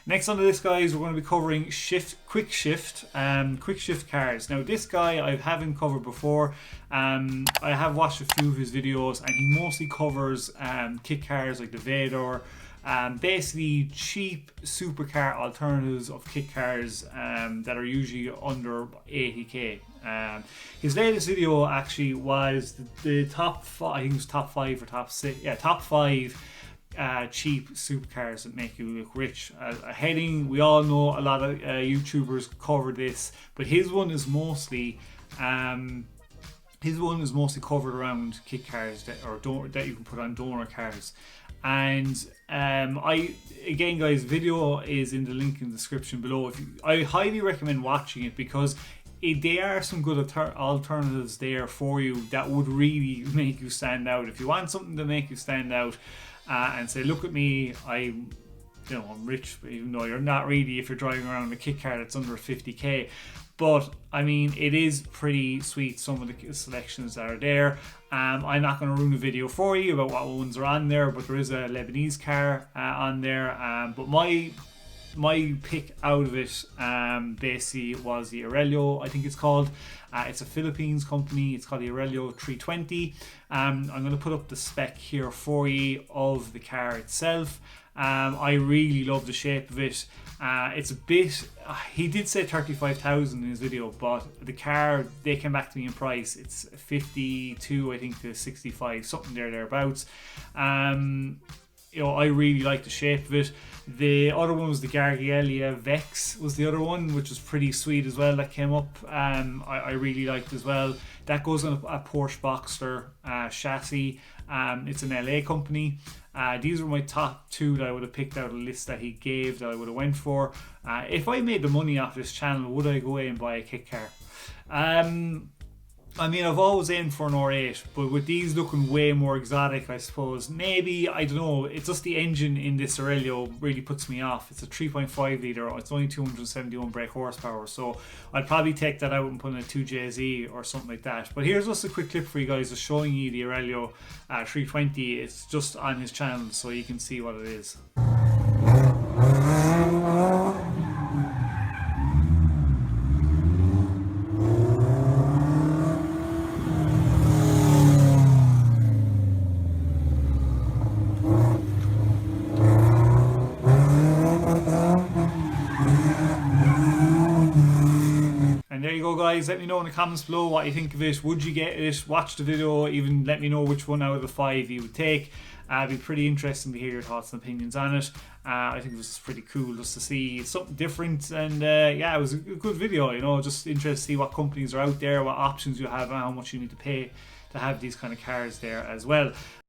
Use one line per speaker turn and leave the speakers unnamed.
Next on the list, guys, we're going to be covering quick shift cars. Now, this guy I haven't covered before. I have watched a few of his videos, and he mostly covers kit cars like the Vader. Basically cheap supercar alternatives of kit cars that are usually under 80k. His latest video actually was the top 5, I think it was top 5 or top 6, yeah, top 5 cheap supercars that make you look rich. Heading, we all know a lot of YouTubers cover this, but his one is mostly covered around kit cars that you can put on donor cars. And again, guys, video is in the link in the description below. I highly recommend watching it, because there are some good alternatives there for you that would really make you stand out. If you want something to make you stand out and say, look at me, I'm rich, even though you're not really if you're driving around a kit car that's under 50k. But I mean, it is pretty sweet, some of the selections that are there. I'm not going to ruin the video for you about what ones are on there, but there is a Lebanese car on there. But my pick out of it basically was the Aurelio, I think it's called. It's a Philippines company. It's called the Aurelio 320. I'm going to put up the spec here for you of the car itself. I really love the shape of it. It's a bit, he did say 35,000 in his video, but the car, they came back to me in price. It's 52, I think, to 65, something thereabouts. I really like the shape of it. The other one was the Gargielia Vex was the other one, which was pretty sweet as well, that came up. I really liked as well. That goes on a Porsche Boxster chassis. It's an LA company. These were my top 2 that I would have picked out of the list that he gave, that I would have went for. If I made the money off this channel, would I go away and buy a kit car? I mean, I've always aimed for an R8, but with these looking way more exotic, I suppose, maybe, I don't know, it's just the engine in this Aurelio really puts me off. It's a 3.5 litre, it's only 271 brake horsepower, so I'd probably take that out and put in a 2JZ or something like that. But here's just a quick clip for you guys of showing you the Aurelio 320. It's just on his channel, so you can see what it is. There you go, guys. Let me know in the comments below what you think of it. Would you get it? Watch the video. Even let me know which one out of the 5 you would take. It'd be pretty interesting to hear your thoughts and opinions on it. I think it was pretty cool just to see something different, and yeah, it was a good video. Just interested to see what companies are out there, what options you have, and how much you need to pay to have these kind of cars there as well.